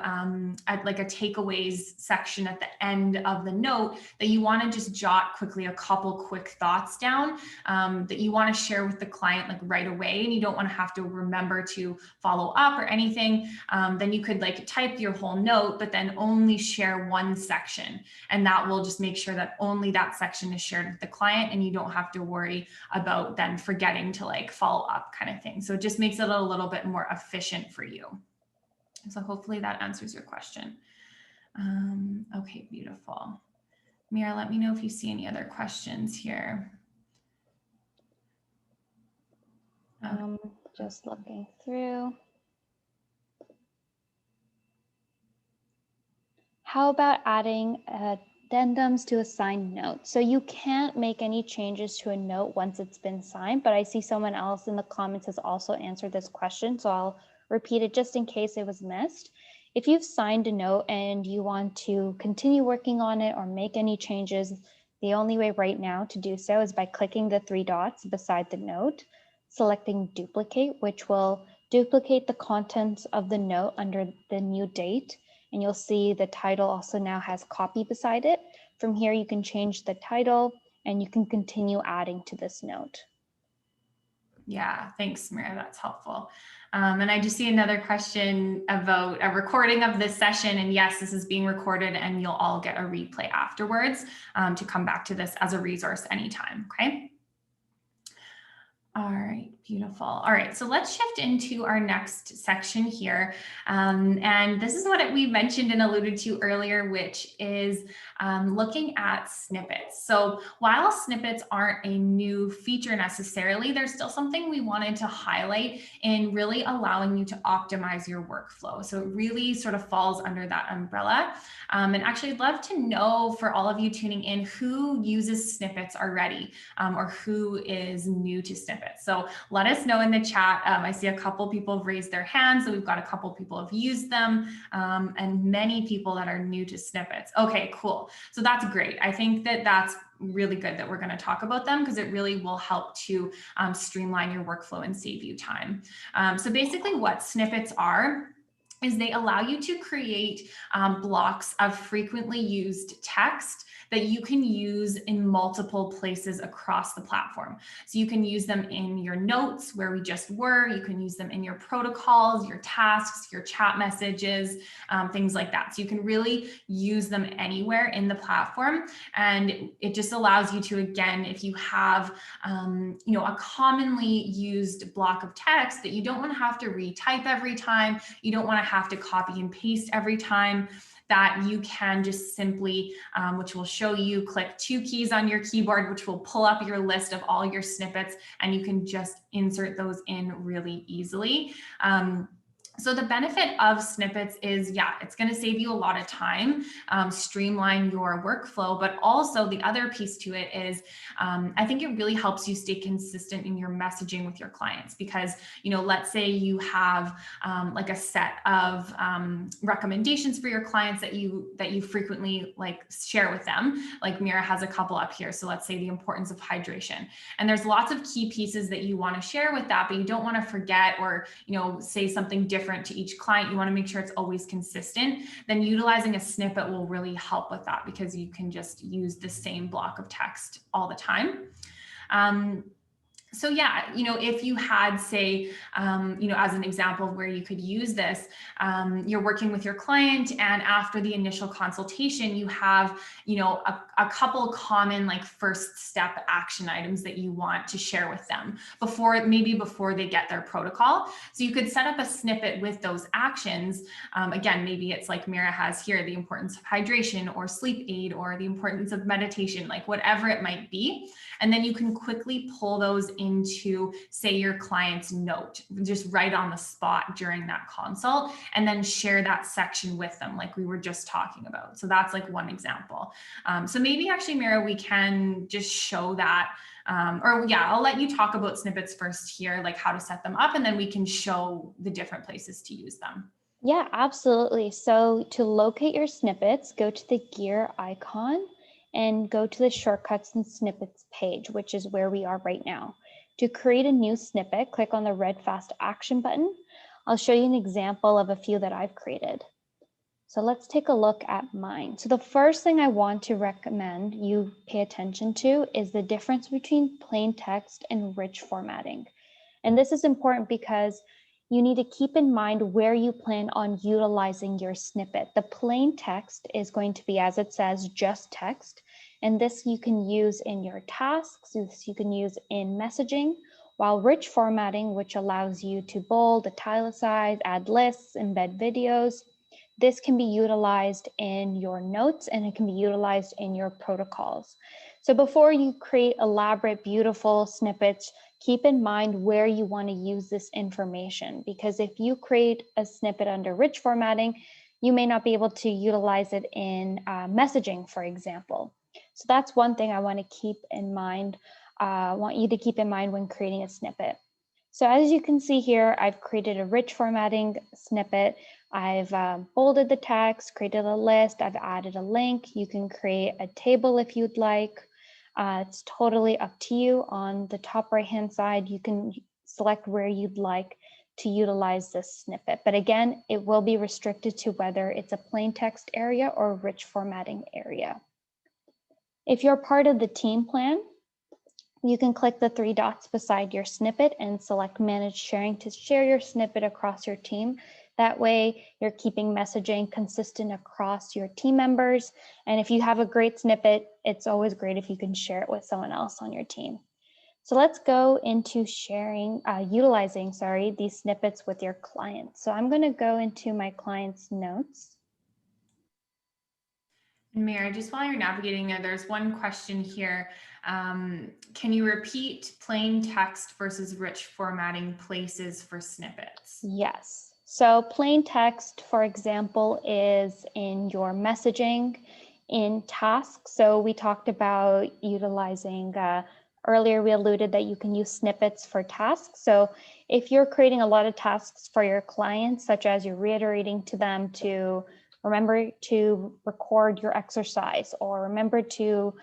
like a takeaways section at the end of the note that you want to just jot quickly a couple quick thoughts down that you want to share with the client like right away, and you don't want to have to remember to follow up or anything. Then you could like type your whole note, but then only share one section, and that will just make sure that only that section is shared with the client, and you don't have to worry about then forgetting to like follow up kind of thing. So it just makes it a little bit more efficient for you. So hopefully that answers your question. Okay, beautiful. Meerah, let me know if you see any other questions here. Just looking through. How about adding addendums to a signed note? So you can't make any changes to a note once it's been signed, but I see someone else in the comments has also answered this question, so I'll repeat it just in case it was missed. If you've signed a note and you want to continue working on it or make any changes, the only way right now to do so is by clicking the 3 dots beside the note, selecting duplicate, which will duplicate the contents of the note under the new date. And you'll see the title also now has copy beside it. From here, you can change the title and you can continue adding to this note. Yeah, thanks, Meerah. That's helpful. And I just see another question about a recording of this session. And yes, this is being recorded and you'll all get a replay afterwards to come back to this as a resource anytime, okay? All right, beautiful. All right, so let's shift into our next section here. And this is what we mentioned and alluded to earlier, which is looking at snippets. So while snippets aren't a new feature necessarily, there's still something we wanted to highlight in really allowing you to optimize your workflow. So it really sort of falls under that umbrella. And actually, I'd love to know for all of you tuning in who uses snippets already or who is new to snippets. So let us know in the chat. I see a couple people have raised their hands, so we've got a couple people have used them and many people that are new to snippets. Okay, cool. So that's great. I think that that's really good that we're going to talk about them because it really will help to streamline your workflow and save you time. So basically what snippets are is they allow you to create blocks of frequently used text that you can use in multiple places across the platform. So you can use them in your notes where we just were, you can use them in your protocols, your tasks, your chat messages, things like that. So you can really use them anywhere in the platform. And it just allows you to, again, if you have a commonly used block of text that you don't want to have to retype every time, you don't want to have to copy and paste every time, that you can just simply, which will show you, click 2 keys on your keyboard, which will pull up your list of all your snippets, and you can just insert those in really easily. So the benefit of snippets is, yeah, it's going to save you a lot of time, streamline your workflow, but also the other piece to it is, I think it really helps you stay consistent in your messaging with your clients because, you know, let's say you have like a set of recommendations for your clients that you frequently like share with them. Like Meerah has a couple up here. So let's say the importance of hydration. And there's lots of key pieces that you want to share with that, but you don't want to forget or, you know, say something different to each client. You want to make sure it's always consistent. Then utilizing a snippet will really help with that because you can just use the same block of text all the time. So yeah, you know, if you had, say, you know, as an example of where you could use this, you're working with your client and after the initial consultation, you have, you know, a couple common like first step action items that you want to share with them before they get their protocol. So you could set up a snippet with those actions. Again, maybe it's like Meerah has here, the importance of hydration or sleep aid or the importance of meditation, like whatever it might be. And then you can quickly pull those into, say, your client's note, just right on the spot during that consult, and then share that section with them like we were just talking about. So that's like one example. So maybe actually, Meerah, we can just show that, or yeah, I'll let you talk about snippets first here, like how to set them up, and then we can show the different places to use them. Yeah, absolutely. So to locate your snippets, go to the gear icon and go to the shortcuts and snippets page, which is where we are right now. To create a new snippet, click on the red fast action button. I'll show you an example of a few that I've created. So let's take a look at mine. So the first thing I want to recommend you pay attention to is the difference between plain text and rich formatting. And this is important because you need to keep in mind where you plan on utilizing your snippet. The plain text is going to be, as it says, just text. And this you can use in your tasks, this you can use in messaging, while rich formatting, which allows you to bold, italicize, add lists, embed videos, this can be utilized in your notes and it can be utilized in your protocols. So before you create elaborate, beautiful snippets, keep in mind where you want to use this information, because if you create a snippet under rich formatting, you may not be able to utilize it in messaging, for example. So that's one thing I want to keep in mind. Want you to keep in mind when creating a snippet. So as you can see here, I've created a rich formatting snippet. I've bolded the text, created a list, I've added a link. You can create a table if you'd like. It's totally up to you. On the top right-hand side, you can select where you'd like to utilize this snippet. But again, it will be restricted to whether it's a plain text area or a rich formatting area. If you're part of the team plan, you can click the three dots beside your snippet and select Manage Sharing to share your snippet across your team. That way, you're keeping messaging consistent across your team members. And if you have a great snippet, it's always great if you can share it with someone else on your team. So let's go into utilizing these snippets with your clients. So I'm going to go into my client's notes. Meerah, just while you're navigating there, there's one question here. Can you repeat plain text versus rich formatting places for snippets? Yes. So plain text, for example, is in your messaging, in tasks. So we talked about utilizing, earlier we alluded that you can use snippets for tasks. So if you're creating a lot of tasks for your clients, such as you're reiterating to them to remember to record your exercise or remember to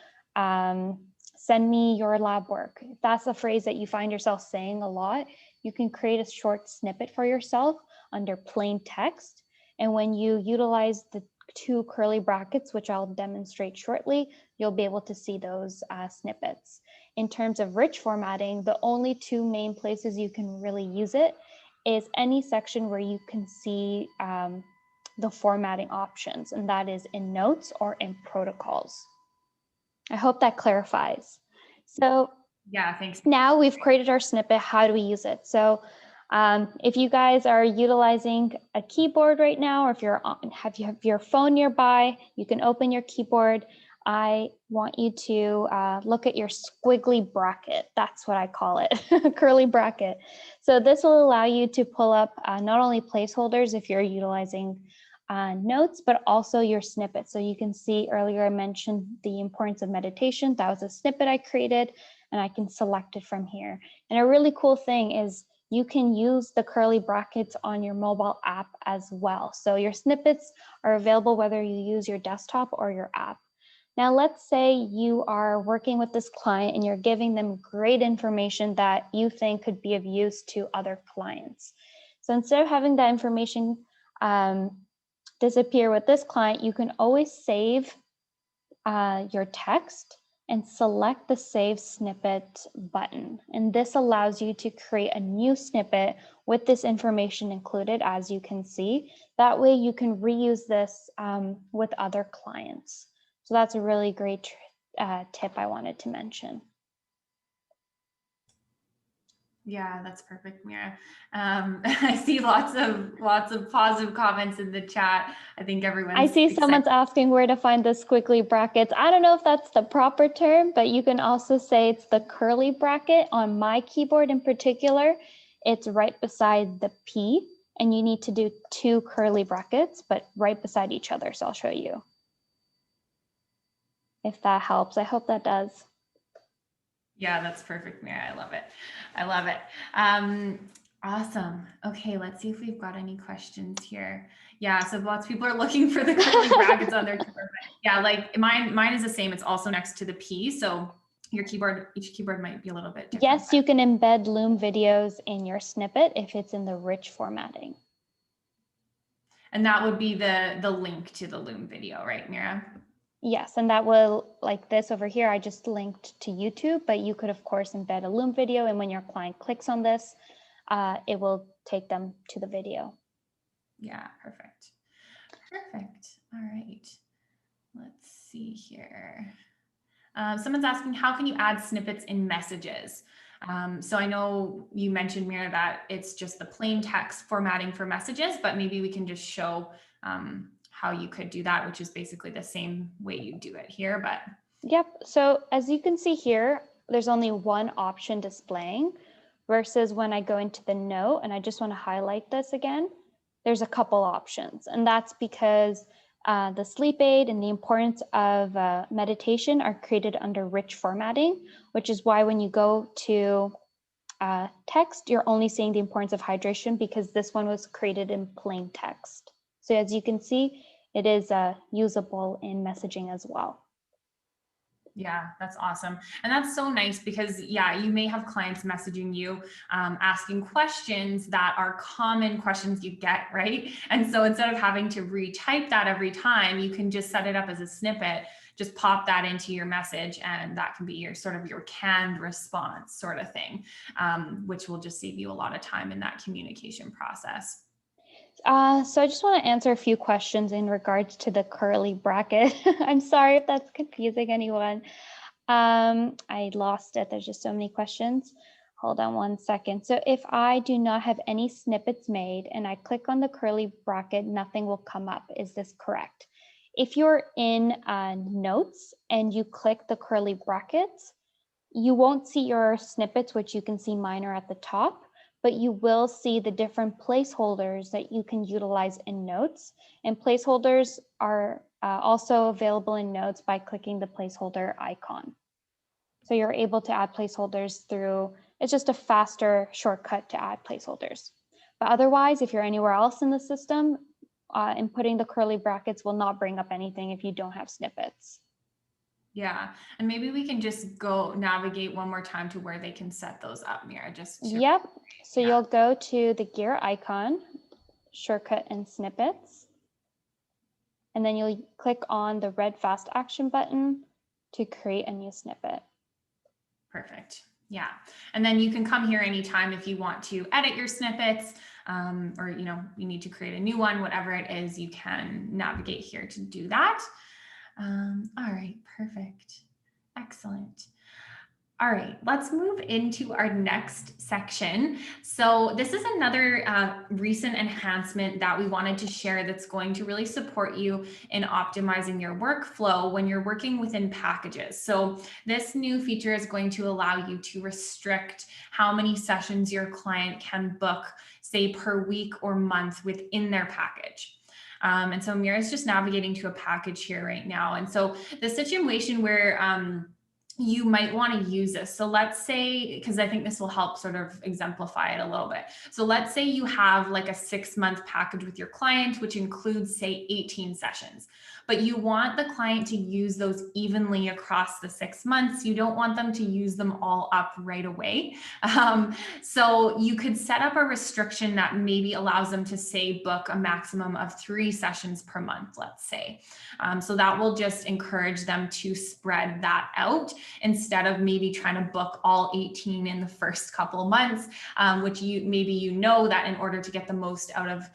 send me your lab work. If that's a phrase that you find yourself saying a lot, you can create a short snippet for yourself under plain text. And when you utilize the two curly brackets, which I'll demonstrate shortly, you'll be able to see those snippets. In terms of rich formatting, the only two main places you can really use it is any section where you can see the formatting options, and that is in notes or in protocols. I hope that clarifies. So yeah, thanks. Now we've created our snippet. How do we use it? So if you guys are utilizing a keyboard right now, or if you have your phone nearby, you can open your keyboard. I want you to look at your squiggly bracket. That's what I call it, curly bracket. So this will allow you to pull up not only placeholders if you're utilizing notes, but also your snippets. So you can see earlier I mentioned the importance of meditation. That was a snippet I created, and I can select it from here. And a really cool thing is you can use the curly brackets on your mobile app as well. So your snippets are available whether you use your desktop or your app. Now, let's say you are working with this client and you're giving them great information that you think could be of use to other clients. So instead of having that information disappear with this client, you can always save your text and select the Save Snippet button. And this allows you to create a new snippet with this information included, as you can see. That way you can reuse this with other clients. So that's a really great tip I wanted to mention. Yeah, that's perfect, Meerah. I see lots of positive comments in the chat. I think everyone's I see excited. someone's asking where to find the squiggly brackets. I don't know if that's the proper term, but you can also say it's the curly bracket. On my keyboard in particular, it's right beside the P, and you need to do 2 curly brackets, but right beside each other. So I'll show you if that helps. I hope that does. Yeah, that's perfect, Meerah. I love it. I love it. Awesome. Okay, let's see if we've got any questions here. Yeah, so lots of people are looking for the curly brackets on their keyboard. Yeah, like mine is the same. It's also next to the P. So your keyboard, each keyboard might be a little bit different. Yes, you can embed Loom videos in your snippet if it's in the rich formatting. And that would be the link to the Loom video, right, Meerah? Yes, and that will, like this over here, I just linked to YouTube, but you could, of course, embed a Loom video, and when your client clicks on this, it will take them to the video. Yeah, perfect. Perfect. All right. Let's see here. Someone's asking, how can you add snippets in messages? So I know you mentioned, Meerah, that it's just the plain text formatting for messages, but maybe we can just show how you could do that, which is basically the same way you do it here. But yep. So as you can see here, there's only one option displaying versus when I go into the note, and I just want to highlight this again, there's a couple options. And that's because the sleep aid and the importance of meditation are created under rich formatting, which is why when you go to text, you're only seeing the importance of hydration because this one was created in plain text. So as you can see, it is usable in messaging as well. yeah, that's awesome. And that's so nice because, yeah, you may have clients messaging you, asking questions that are common questions you get, right? And so instead of having to retype that every time, you can just set it up as a snippet, just pop that into your message, and that can be your sort of your canned response sort of thing, which will just save you a lot of time in that communication process. So I just want to answer a few questions in regards to the curly bracket. I'm sorry if that's confusing anyone. I lost it. There's just so many questions. Hold on one second. So if I do not have any snippets made and I click on the curly bracket, nothing will come up. Is this correct? If you're in notes and you click the curly brackets, you won't see your snippets, which you can see mine are at the top, but you will see the different placeholders that you can utilize in notes. And placeholders are also available in notes by clicking the placeholder icon. So you're able to add placeholders through, it's just a faster shortcut to add placeholders. But otherwise, if you're anywhere else in the system, inputting the curly brackets will not bring up anything if you don't have snippets. Yeah, and maybe we can just go navigate one more time to where they can set those up, Meerah. Yep. So yeah. You'll go to the gear icon, shortcut and snippets, and then you'll click on the red fast action button to create a new snippet. Perfect. Yeah, and then you can come here anytime if you want to edit your snippets, or you need to create a new one, whatever it is, you can navigate here to do that. All right, perfect. Excellent. All right, let's move into our next section. So this is another recent enhancement that we wanted to share that's going to really support you in optimizing your workflow when you're working within packages. So this new feature is going to allow you to restrict how many sessions your client can book, say per week or month within their package. And so Meerah is just navigating to a package here right now. And so the situation where you might want to use this. So let's say, because I think this will help sort of exemplify it a little bit. So let's say you have like a 6-month package with your client, which includes say 18 sessions, but you want the client to use those evenly across the 6 months. You don't want them to use them all up right away. So you could set up a restriction that maybe allows them to say book a maximum of 3 sessions per month, let's say. So that will just encourage them to spread that out instead of maybe trying to book all 18 in the first couple of months, which you know that in order to get the most out of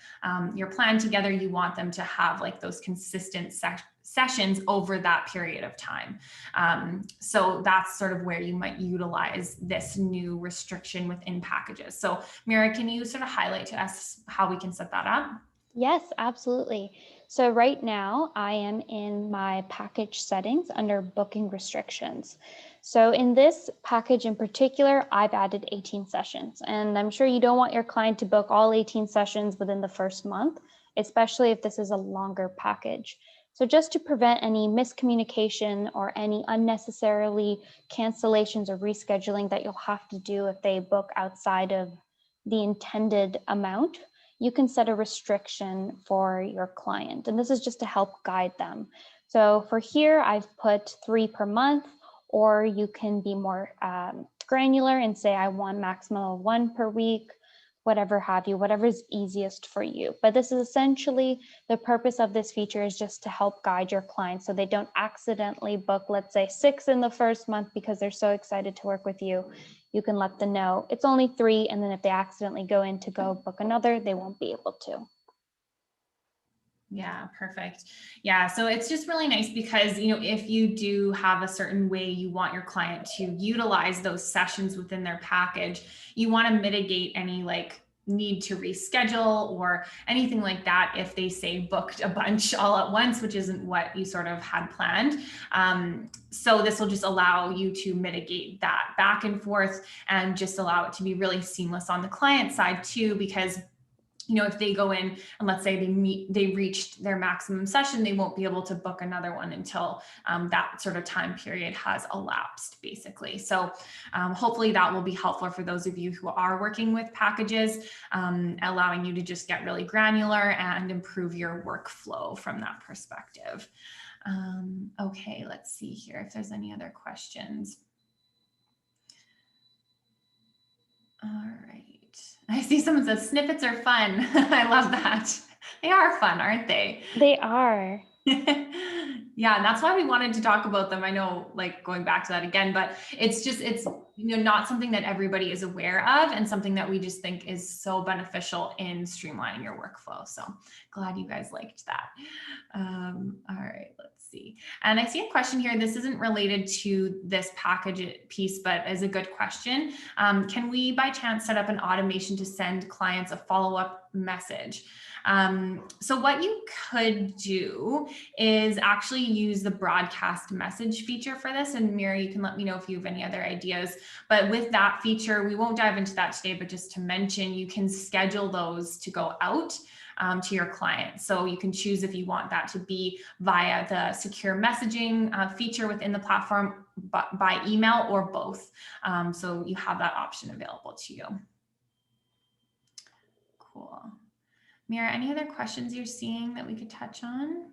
your plan together, you want them to have like those consistent sessions over that period of time. So that's sort of where you might utilize this new restriction within packages. So Meerah, can you sort of highlight to us how we can set that up? Yes, absolutely. So right now I am in my package settings under booking restrictions. So in this package in particular, I've added 18 sessions, and I'm sure you don't want your client to book all 18 sessions within the first month, especially if this is a longer package. So just to prevent any miscommunication or any unnecessarily cancellations or rescheduling that you'll have to do if they book outside of the intended amount, you can set a restriction for your client. And this is just to help guide them. So for here, I've put 3 per month, or you can be more granular and say, I want maximum of 1 per week, whatever have you, whatever is easiest for you. But this is essentially the purpose of this feature is just to help guide your clients so they don't accidentally book, let's say 6 in the first month because they're so excited to work with you. You can let them know it's only 3, and then if they accidentally go in to go book another, they won't be able to. Yeah, perfect. Yeah, so it's just really nice because, if you do have a certain way you want your client to utilize those sessions within their package, you want to mitigate any like need to reschedule or anything like that if they say booked a bunch all at once, which isn't what you sort of had planned. So this will just allow you to mitigate that back and forth and just allow it to be really seamless on the client side too, because if they go in and let's say they reached their maximum session, they won't be able to book another one until that sort of time period has elapsed, basically. So hopefully that will be helpful for those of you who are working with packages, allowing you to just get really granular and improve your workflow from that perspective. Okay, let's see here if there's any other questions. All right. I see someone says snippets are fun. I love that. They are fun, aren't they? They are. Yeah, and that's why we wanted to talk about them. I know, like going back to that again, but it's not something that everybody is aware of and something that we just think is so beneficial in streamlining your workflow. So glad you guys liked that. All right, let's see. And I see a question here. This isn't related to this package piece, but is a good question. Can we by chance set up an automation to send clients a follow-up message? So what you could do is actually use the broadcast message feature for this. And Meerah, you can let me know if you have any other ideas. But with that feature, we won't dive into that today, but just to mention, you can schedule those to go out to your client. So you can choose if you want that to be via the secure messaging feature within the platform, by email, or both. So you have that option available to you. Cool. Meerah, any other questions you're seeing that we could touch on?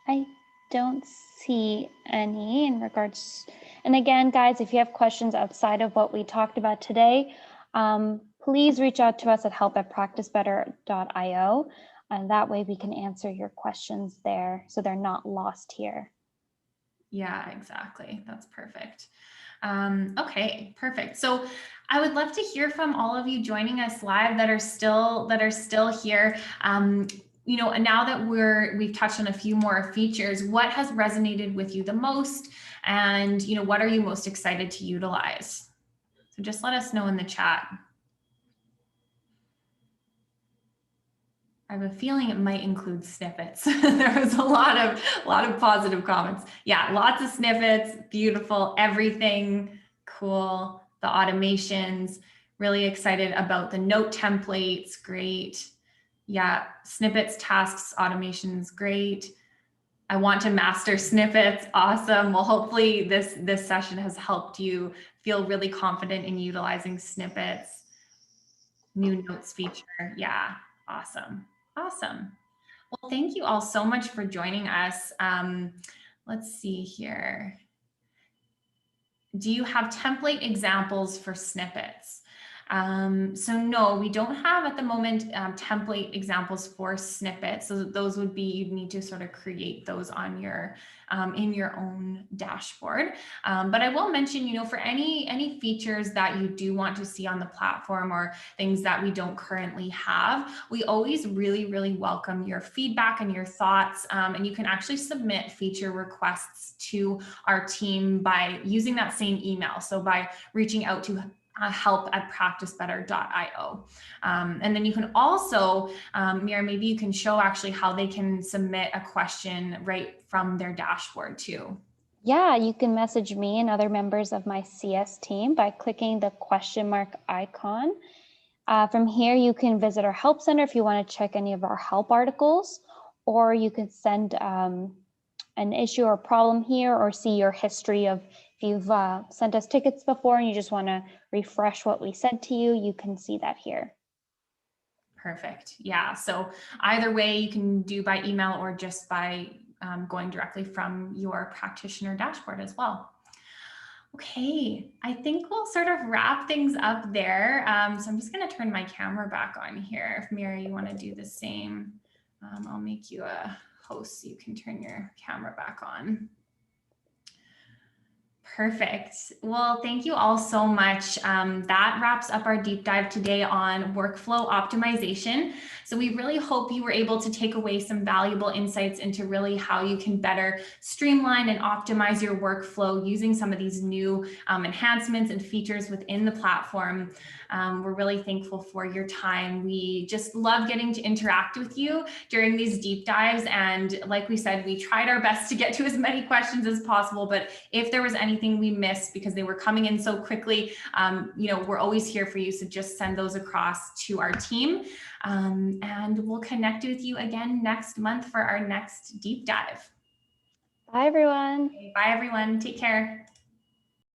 I don't see any in regards. And again, guys, if you have questions outside of what we talked about today, please reach out to us at help@practicebetter.io. And that way we can answer your questions there so they're not lost here. Yeah, exactly. That's perfect. Okay, perfect. So I would love to hear from all of you joining us live that are still here. you know, now that we've touched on a few more features, what has resonated with you the most? And, you know, what are you most excited to utilize? So just let us know in the chat. I have a feeling it might include snippets. There was a lot of positive comments. Yeah, lots of snippets, beautiful, everything, cool. The automations, really excited about the note templates, great. Yeah, snippets, tasks, automations, great. I want to master snippets, awesome. Well, hopefully this session has helped you feel really confident in utilizing snippets. New notes feature, yeah, awesome. Awesome. Well, thank you all so much for joining us. Let's see here. Do you have template examples for snippets? So no, we don't have at the moment template examples for snippets. So those would be, you'd need to sort of create those on your in your own dashboard. But I will mention, you know, for any features that you do want to see on the platform or things that we don't currently have, we always really welcome your feedback and your thoughts. And you can actually submit feature requests to our team by using that same email. So by reaching out to help@practicebetter.io. And then you can also, Meerah, maybe you can show actually how they can submit a question right from their dashboard too. Yeah, you can message me and other members of my CS team by clicking the question mark icon. From here, you can visit our help center if you want to check any of our help articles, or you can send an issue or problem here, or see your history of, if you've sent us tickets before and you just want to refresh what we sent to you, you can see that here. Perfect. Yeah. So either way, you can do by email or just by going directly from your practitioner dashboard as well. Okay, I think we'll sort of wrap things up there. So I'm just going to turn my camera back on here. If Meerah, you want to do the same, I'll make you a host so you can turn your camera back on. Perfect. Well, thank you all so much. That wraps up our deep dive today on workflow optimization. So we really hope you were able to take away some valuable insights into really how you can better streamline and optimize your workflow using some of these new enhancements and features within the platform. We're really thankful for your time. We just love getting to interact with you during these deep dives. And like we said, we tried our best to get to as many questions as possible, but if there was anything we missed because they were coming in so quickly, you know, we're always here for you. So just send those across to our team, and we'll connect with you again next month for our next deep dive. Bye, everyone. Okay, bye, everyone. Take care.